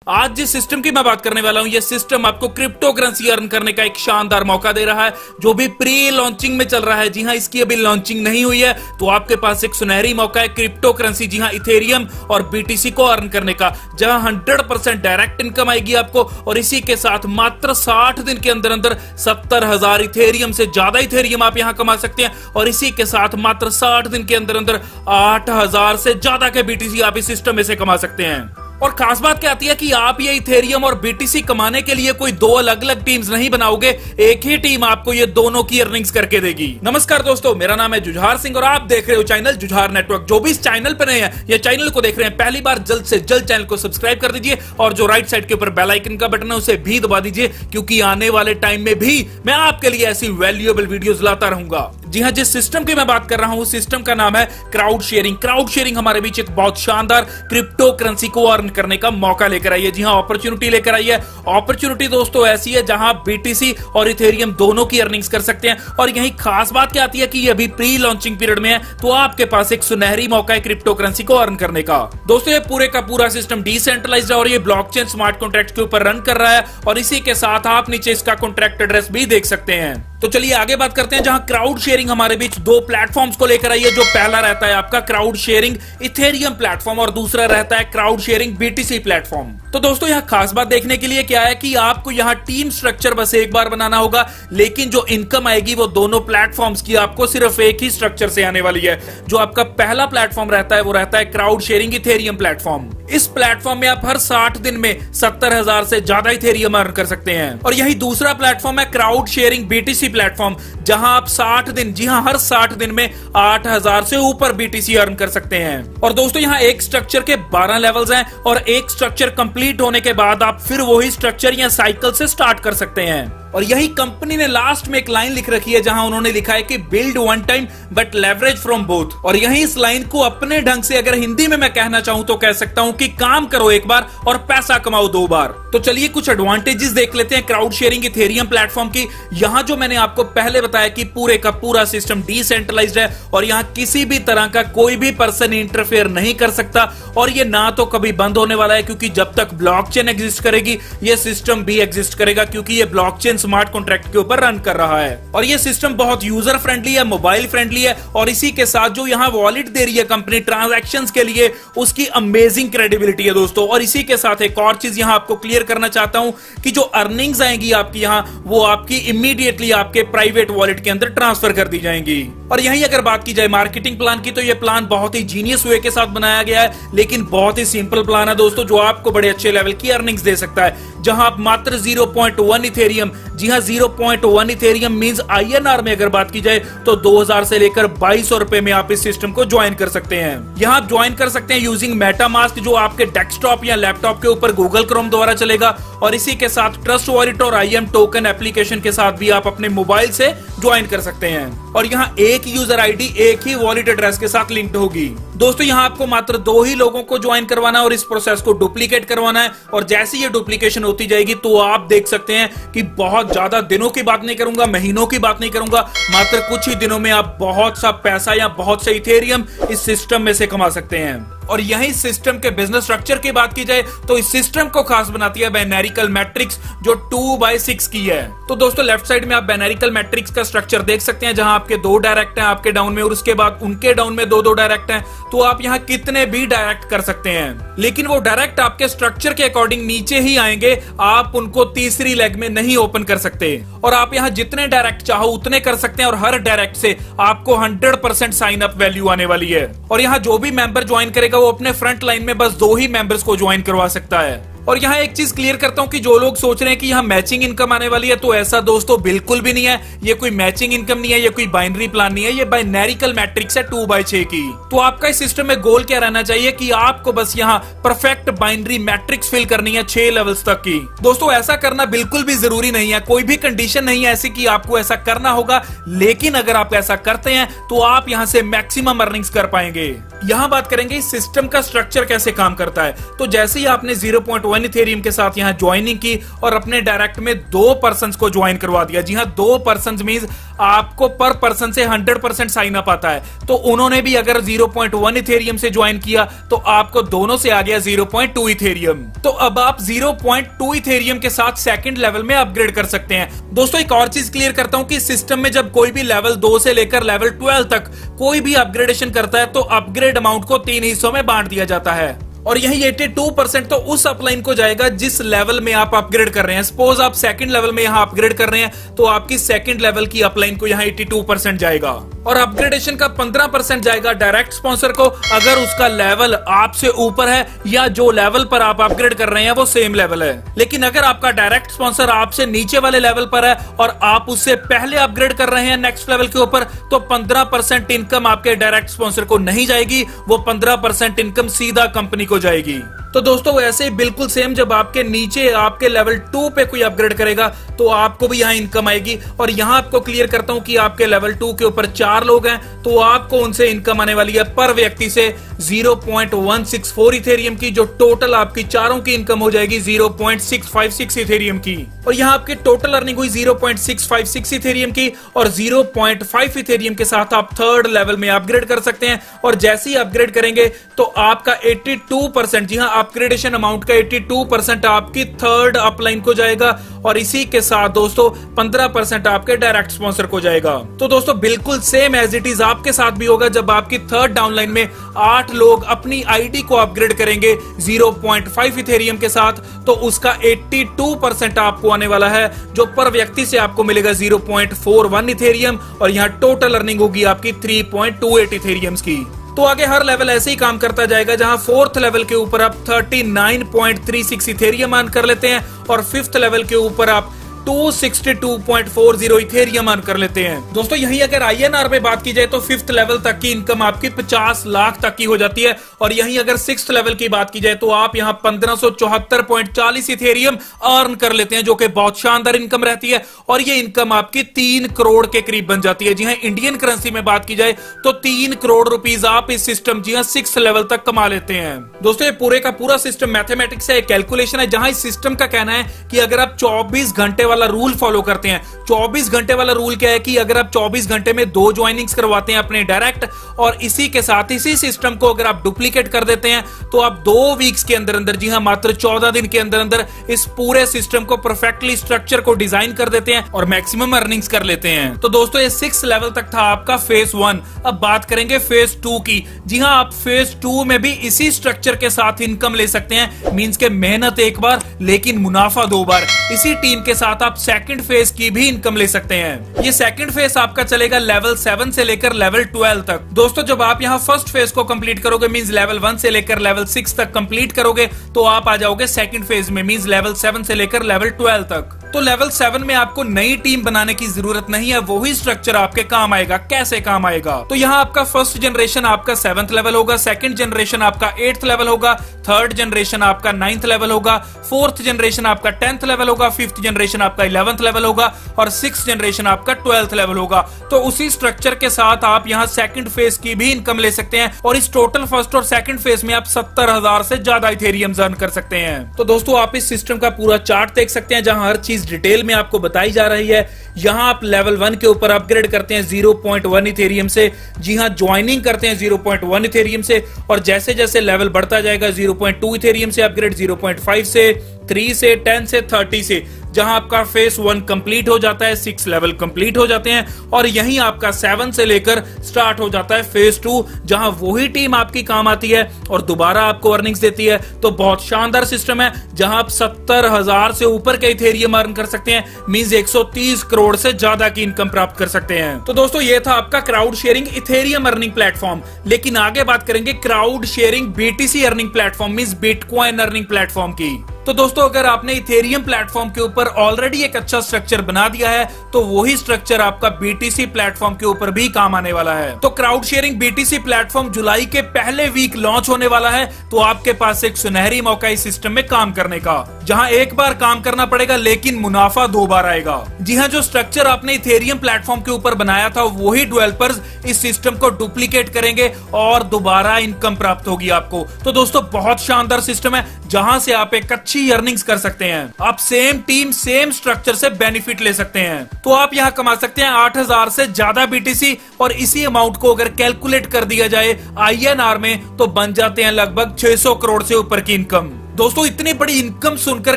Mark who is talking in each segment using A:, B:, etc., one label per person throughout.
A: आज जिस सिस्टम की मैं बात करने वाला हूं, यह सिस्टम आपको क्रिप्टो करेंसी अर्न करने का एक शानदार मौका दे रहा है, जो भी प्री लॉन्चिंग में चल रहा है। जी हां, इसकी अभी लॉन्चिंग नहीं हुई है, तो आपके पास एक सुनहरी मौका है क्रिप्टो करेंसी, जी हां, इथेरियम और बीटीसी को अर्न करने का, जहां 100% डायरेक्ट इनकम आएगी आपको। और इसी के साथ मात्र 60 दिन के अंदर अंदर 70,000 इथेरियम से ज्यादा इथेरियम आप यहां कमा सकते हैं। और इसी के साथ मात्र 60 दिन के अंदर अंदर 8,000 से ज्यादा के बीटीसी आप इस सिस्टम में से कमा सकते हैं। और खास बात क्या आती है कि आप ये इथेरियम और बीटीसी कमाने के लिए कोई दो अलग अलग टीम्स नहीं बनाओगे, एक ही टीम आपको ये दोनों की अर्निंग्स करके देगी। नमस्कार दोस्तों, मेरा नाम है जुझार सिंह और आप देख रहे हो चैनल जुझार नेटवर्क। जो भी इस चैनल पर नए हैं या चैनल को देख रहे हैं पहली बार, जल्द से जल्द चैनल को सब्सक्राइब कर दीजिए और जो राइट साइड के ऊपर बेल आइकन का बटन है उसे भी दबा दीजिए, क्योंकि आने वाले टाइम में भी मैं आपके लिए ऐसी वैल्यूएबल वीडियोस लाता रहूंगा। जी हां, जिस सिस्टम की मैं बात कर रहा हूं उस सिस्टम का नाम है क्राउड शेयरिंग। क्राउड शेयरिंग हमारे बीच एक बहुत शानदार क्रिप्टो करेंसी को अर्न करने का मौका लेकर आई है। जी हां, अपॉर्चुनिटी लेकर आई है। अपॉर्चुनिटी दोस्तों ऐसी है जहां आप बीटीसी और इथेरियम दोनों की अर्निंग्स कर सकते हैं। और यही खास बात क्या आती है कि ये अभी प्री लॉन्चिंग पीरियड में है, तो आपके पास एक सुनहरी मौका है क्रिप्टो करेंसी को अर्न करने का। दोस्तों ये पूरे का पूरा सिस्टम डिसेंट्रलाइज्ड है और ये ब्लॉकचेन स्मार्ट कॉन्ट्रैक्ट के ऊपर रन कर रहा है। और इसी के साथ आप नीचे इसका कॉन्ट्रैक्ट एड्रेस भी देख सकते हैं। तो चलिए आगे बात करते हैं, जहां क्राउड शेयरिंग हमारे बीच दो प्लेटफॉर्म्स को लेकर आई है। जो पहला रहता है आपका क्राउड शेयरिंग इथेरियम प्लेटफॉर्म और दूसरा रहता है क्राउड शेयरिंग बीटीसी प्लेटफॉर्म। तो दोस्तों यहाँ खास बात देखने के लिए क्या है कि आपको यहाँ टीम स्ट्रक्चर बस एक बार बनाना होगा, लेकिन जो इनकम आएगी वो दोनों प्लेटफॉर्म्स की आपको सिर्फ एक ही स्ट्रक्चर से आने वाली है। जो आपका पहला प्लेटफॉर्म रहता है वो रहता है क्राउड शेयरिंग इथेरियम प्लेटफॉर्म। इस प्लेटफॉर्म में आप हर 60 दिन में 70,000 से ज्यादा इथेरियम अर्न कर सकते हैं। और यही दूसरा प्लेटफॉर्म है क्राउड शेयरिंग बीटीसी प्लेटफॉर्म, जहां आप 60 दिन, जी हां, हर 60 दिन में 8,000 से ऊपर बीटीसी अर्न कर सकते हैं। और दोस्तों यहाँ एक स्ट्रक्चर के 12 लेवल्स हैं और एक स्ट्रक्चर कंप्लीट होने के बाद आप फिर वही स्ट्रक्चर या साइकिल से स्टार्ट कर सकते हैं। और यही कंपनी ने लास्ट में एक लाइन लिख रखी है, जहां उन्होंने लिखा है कि build one time but leverage from both. और यही इस लाइन को अपने ढंग से अगर हिंदी में मैं कहना चाहूं तो कह सकता हूं कि काम करो एक बार और पैसा कमाओ 2 बार। तो चलिए कुछ एडवांटेजेस देख लेते हैं क्राउड शेयरिंग इथेरियम प्लेटफॉर्म की। यहां जो मैंने आपको पहले बताया कि पूरे का पूरा सिस्टम डिसेंट्रलाइज्ड है और यहां किसी भी तरह का कोई भी पर्सन इंटरफेयर नहीं कर सकता। और ये ना तो कभी बंद होने वाला है, क्योंकि जब तक ब्लॉकचेन एग्जिस्ट करेगी ये सिस्टम भी एग्जिस्ट करेगा, क्योंकि ये ब्लॉकचेन स्मार्ट कॉन्ट्रैक्ट के ऊपर रन कर रहा है। और ये सिस्टम बहुत यूजर फ्रेंडली है, मोबाइल फ्रेंडली है। और इसी के साथ जो यहाँ वॉलेट दे रही है कंपनी ट्रांजैक्शंस के लिए, उसकी अमेजिंग क्रेडिबिलिटी है दोस्तों। और इसी के साथ एक और चीज यहाँ आपको क्लियर करना चाहता हूं कि जो अर्निंग्स आएंगी आपकी यहाँ, वो आपकी इमीडिएटली आपके प्राइवेट वॉलेट के अंदर ट्रांसफर कर दी जाएंगी। और यही अगर बात की जाए मार्केटिंग प्लान की, तो ये प्लान बहुत ही जीनियस वे के साथ बनाया गया है, लेकिन बहुत ही सिंपल प्लान है दोस्तों, जो आपको बड़े अच्छे लेवल की अर्निंग्स दे सकता है। जहां आप मात्र 0.1 इथेरियम, जी हां 0.1 इथेरियम मींस INR में अगर बात की जाए तो 2000 से लेकर 2200 रुपए में आप इस सिस्टम को ज्वाइन कर सकते हैं। यहां आप ज्वाइन कर सकते हैं यूजिंग मेटामास्क, जो आपके डेस्कटॉप या लैपटॉप के ऊपर गूगल क्रोम द्वारा चलेगा। और इसी के साथ ट्रस्ट वॉलेट और IM टोकन एप्लीकेशन के साथ भी आप अपने मोबाइल से ज्वाइन कर सकते हैं। और यहाँ एक यूजर आईडी एक ही वॉलेट एड्रेस के साथ लिंक्ड होगी। दोस्तों यहाँ आपको मात्र 2 ही लोगों को ज्वाइन करवाना है और इस प्रोसेस को डुप्लीकेट करवाना है। और जैसे ये डुप्लीकेशन होती जाएगी तो आप देख सकते हैं कि बहुत ज्यादा दिनों की बात नहीं करूंगा, महीनों की बात नहीं करूंगा, मात्र कुछ ही दिनों में आप बहुत सा पैसा या बहुत से इथेरियम इस सिस्टम में से कमा सकते हैं। और यही सिस्टम के बिजनेस स्ट्रक्चर की बात की जाए तो इस सिस्टम को खास बनाती है बाइनरिकल मैट्रिक्स, जो 2/6 की है। तो दोस्तों लेफ्ट साइड में आप बाइनरिकल मैट्रिक्स का स्ट्रक्चर देख सकते हैं, जहां आपके 2 डायरेक्ट हैं आपके डाउन में और उसके बाद उनके डाउन में 2-2 डायरेक्ट हैं। तो आप यहां कितने भी डायरेक्ट कर सकते हैं, लेकिन वो डायरेक्ट आपके स्ट्रक्चर के अकॉर्डिंग नीचे ही आएंगे, आप उनको तीसरी लेग में नहीं ओपन कर सकते। और आप यहां जितने डायरेक्ट चाहो उतने कर सकते हैं और हर डायरेक्ट से आपको 100% साइन अप वैल्यू आने वाली है। और यहां जो भी मेंबर ज्वाइन करेगा वो अपने फ्रंट लाइन में बस 2 ही मेंबर्स को ज्वाइन करवा सकता है। और यहाँ एक चीज क्लियर करता हूं कि जो लोग सोच रहे हैं कि यहाँ मैचिंग इनकम आने वाली है, तो ऐसा दोस्तों बिल्कुल भी नहीं है। ये कोई मैचिंग इनकम नहीं है, ये कोई बाइनरी प्लान नहीं है, ये बाइनरिकल मैट्रिक्स है 2/6 की। तो आपका इस सिस्टम में गोल क्या रहना चाहिए कि आपको बस यहाँ परफेक्ट बाइनरी मैट्रिक्स फिल करनी है 6 लेवल्स तक की। दोस्तों ऐसा करना बिल्कुल भी जरूरी नहीं है, कोई भी कंडीशन नहीं है ऐसी कि आपको ऐसा करना होगा, लेकिन अगर आप ऐसा करते हैं तो आप यहाँ से मैक्सिमम अर्निंग्स कर पाएंगे। यहाँ बात करेंगे इस सिस्टम का स्ट्रक्चर कैसे काम करता है। तो जैसे ही आपने 0.1 0.1 इथेरियम के साथ यहाँ ज्वाइनिंग की और अपने डायरेक्ट में 2 पर्सन्स को ज्वाइन करवा दिया। जी हाँ, 2 पर्सन्स मींस आपको पर पर्सन से 100% साइन अप आता है। तो उन्होंने भी अगर 0.1 इथेरियम से ज्वाइन किया तो आपको दोनों से आ गया 0.2 इथेरियम। तो अब आप 0.2 इथेरियम के साथ सेकंड लेवल में अपग्रेड कर सकते हैं। दोस्तों एक और चीज क्लियर करता हूं कि सिस्टम में जब कोई भी लेवल 2 से लेकर लेवल 12 तक कोई भी अपग्रेडेशन करता है तो अपग्रेड अमाउंट को 3 हिस्सों में बांट दिया जाता है और यही 82% तो उस अपलाइन को जाएगा जिस लेवल में आप अपग्रेड कर रहे हैं। सपोज आप सेकंड लेवल में यहां अपग्रेड कर रहे हैं तो आपकी सेकंड लेवल की अपलाइन को यहां 82% जाएगा और अपग्रेडेशन का 15% जाएगा डायरेक्ट स्पॉन्सर को अगर उसका लेवल आपसे ऊपर है या जो लेवल पर आप अपग्रेड कर रहे हैं वो सेम लेवल है। लेकिन अगर आपका डायरेक्ट स्पॉन्सर आपसे नीचे वाले लेवल पर है और आप उससे पहले अपग्रेड कर रहे हैं नेक्स्ट लेवल के ऊपर तो 15% इनकम आपके डायरेक्ट स्पॉन्सर को नहीं जाएगी, वो 15% इनकम सीधा कंपनी को जाएगी। तो दोस्तों वैसे ही बिल्कुल सेम जब आपके नीचे आपके लेवल 2 पे कोई अपग्रेड करेगा तो आपको भी यहाँ इनकम आएगी। और यहाँ आपको क्लियर करता हूं कि आपके लेवल 2 के ऊपर 4 लोग हैं तो आपको उनसे इनकम आने वाली है पर व्यक्ति से 0.164 इथेरियम की, जो टोटल आपकी चारों की इनकम हो जाएगी 0.656 इथेरियम की। और यहाँ आपकी टोटल अर्निंग हुई 0.656 इथेरियम की और 0.5 इथेरियम के साथ आप थर्ड लेवल में अपग्रेड कर सकते हैं। और जैसे ही अपग्रेड करेंगे तो आपका 82%, जी हाँ, अपग्रेडेशन अमाउंट का 82% आपकी थर्ड अपलाइन को जाएगा और इसी के साथ दोस्तों 15% आपके डायरेक्ट स्पॉन्सर को जाएगा। तो दोस्तों बिल्कुल सेम एज इट इज आपके साथ भी होगा जब आपकी थर्ड डाउनलाइन में 8 लोग अपनी आईडी को अपग्रेड करेंगे 0.5 इथेरियम के साथ तो उसका 82% आपको आने वाला है, जो पर व्यक्ति से आपको मिलेगा 0.41 इथेरियम और यहाँ टोटल अर्निंग होगी आपकी 3.28 इथेरियम्स की। तो आगे हर लेवल ऐसे ही काम करता जाएगा जहां फोर्थ लेवल के ऊपर आप 39.36 इथेरियम अर्न कर लेते हैं और फिफ्थ लेवल के ऊपर आप 262.40 इथेरियम अर्न कर लेते हैं। दोस्तों यही अगर INR में बात की जाए तो फिफ्थ लेवल तक की इनकम आपकी 50 लाख तक की हो जाती है और यही अगर सिक्स्थ लेवल की बात की जाए तो आप यहाँ 1574.40 इथेरियम अर्न कर लेते हैं, जो कि बहुत शानदार इनकम रहती है और ये इनकम आपकी 3 करोड़ के करीब बन जाती है। जी हाँ, इंडियन करेंसी में बात की जाए तो 3 करोड़ रुपीज आप इस सिस्टम जी हाँ 6th लेवल तक कमा लेते हैं। दोस्तों ये पूरे का पूरा सिस्टम मैथमेटिक्स है, कैलकुलेशन है, जहां इस सिस्टम का कहना है कि अगर आप 24 घंटे वाला रूल फॉलो करते हैं। 24 घंटे वाला रूल क्या है कि अगर आप 24 घंटे में 2 ज्वाइनिंग्स करवाते हैं अपने डायरेक्ट और इसी के साथ इसी सिस्टम को अगर आप डुप्लीकेट कर देते हैं तो आप 2 वीक्स के अंदर अंदर, जी हां मात्र 14 दिन के अंदर अंदर इस पूरे सिस्टम को परफेक्टली स्ट्रक्चर को डिजाइन कर देते हैं और मैक्सिमम अर्निंग्स कर लेते हैं। तो दोस्तों ये 6 लेवल तक था आपका फेज 1। अब बात करेंगे फेज 2 की। जी हां, आप फेज 2 में भी इसी स्ट्रक्चर के साथ इनकम ले सकते हैं, मींस के मेहनत एक बार लेकिन मुनाफा 2 बार। इसी टीम के साथ आप सेकंड फेज की भी इनकम ले सकते हैं। ये सेकंड फेज आपका चलेगा लेवल 7 से लेकर लेवल 12 तक। दोस्तों जब आप यहाँ फर्स्ट फेज को कंप्लीट करोगे मींस लेवल 1 से लेकर लेवल 6 तक कंप्लीट करोगे तो आप आ जाओगे सेकंड फेज में मींस लेवल 7 से लेकर लेवल 12 तक। तो लेवल 7 में आपको नई टीम बनाने की जरूरत नहीं है, वही स्ट्रक्चर आपके काम आएगा। कैसे काम आएगा? तो यहाँ आपका फर्स्ट जनरेशन आपका 7th लेवल होगा, सेकंड जनरेशन आपका 8th लेवल होगा, थर्ड जनरेशन आपका 9th लेवल होगा, फोर्थ जनरेशन आपका 10th लेवल होगा, फिफ्थ जनरेशन आपका 11th लेवल होगा और सिक्स्थ जनरेशन आपका 12th लेवल होगा। तो उसी स्ट्रक्चर के साथ आप यहाँ सेकंड फेज की भी इनकम ले सकते हैं और इस टोटल फर्स्ट और सेकंड फेज में आप 70,000 से ज्यादा इथेरियम अर्न कर सकते हैं। तो दोस्तों आप इस सिस्टम का पूरा चार्ट देख सकते हैं जहां हर चीज डिटेल में आपको बताई जा रही है। यहां आप लेवल 1 के ऊपर अपग्रेड करते हैं 0.1 इथेरियम से, जी हां ज्वाइनिंग करते हैं 0.1 इथेरियम से और जैसे जैसे लेवल बढ़ता जाएगा 0.2 इथेरियम से अपग्रेड, 0.5 से, 3 से, 10 से, 30 से, जहां आपका फेज 1 कंप्लीट हो जाता है, 6 लेवल कंप्लीट हो जाते हैं और यहीं आपका 7 से लेकर स्टार्ट हो जाता है फेज 2, जहां वही टीम आपकी काम आती है और दोबारा आपको अर्निंग्स देती है। तो बहुत शानदार सिस्टम है जहां आप 70,000 से ऊपर के इथेरियम अर्न कर सकते हैं, मींस 130 करोड़ से ज्यादा की इनकम प्राप्त कर सकते हैं। तो दोस्तों ये था आपका crowd sharing Ethereum earning platform. लेकिन आगे बात करेंगे crowd sharing BTC earning platform means bitcoin earning platform की। तो दोस्तों अगर आपने इथेरियम प्लेटफॉर्म के ऊपर ऑलरेडी एक अच्छा स्ट्रक्चर बना दिया है तो वही स्ट्रक्चर आपका बीटीसी प्लेटफॉर्म के ऊपर भी काम आने वाला है। तो क्राउड शेयरिंग बीटीसी प्लेटफॉर्म जुलाई के पहले वीक लॉन्च होने वाला है, तो आपके पास एक सुनहरी मौका इस सिस्टम में काम करने का, जहां एक बार काम करना पड़ेगा लेकिन मुनाफा 2 बार आएगा। जी हां, जो स्ट्रक्चर आपने इथेरियम प्लेटफॉर्म के ऊपर बनाया था वही डेवलपर्स इस सिस्टम को डुप्लीकेट करेंगे और दोबारा इनकम प्राप्त होगी आपको। तो दोस्तों बहुत शानदार सिस्टम है जहां से आप एक अच्छी अच्छी अर्निंग्स कर सकते हैं। आप सेम टीम सेम स्ट्रक्चर से बेनिफिट ले सकते हैं। तो आप यहाँ कमा सकते हैं 8,000 से ज्यादा बीटीसी, और इसी अमाउंट को अगर कैलकुलेट कर दिया जाए INR में तो बन जाते हैं लगभग 600 करोड़ से ऊपर की इनकम। दोस्तों इतनी बड़ी इनकम सुनकर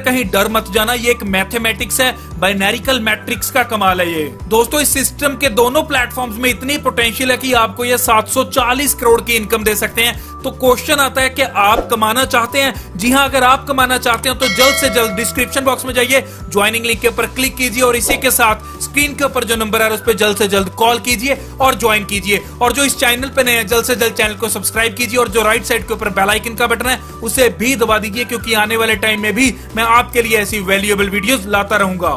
A: कहीं डर मत जाना, ये एक मैथमेटिक्स है, बाइनरिकल मैट्रिक्स का कमाल है ये। दोस्तों इस सिस्टम के दोनों प्लेटफॉर्म्स में इतनी पोटेंशियल है कि आपको ये 740 करोड़ की इनकम दे सकते हैं। तो क्वेश्चन आता है कि आप कमाना चाहते हैं? जी हाँ, अगर आप कमाना चाहते हैं तो जल्द से जल्द डिस्क्रिप्शन बॉक्स में जाइए, ज्वाइनिंग लिंक के ऊपर क्लिक कीजिए और इसी के साथ स्क्रीन के ऊपर जो नंबर है उस पर जल्द से जल्द कॉल कीजिए और ज्वाइन कीजिए। और जो इस चैनल पे नए हैं जल्द से जल्द चैनल को सब्सक्राइब कीजिए और जो राइट साइड के ऊपर बेल आइकन का बटन है उसे भी दबा दीजिए, क्योंकि आने वाले टाइम में भी मैं आपके लिए ऐसी वैल्यूएबल वीडियोस लाता रहूंगा।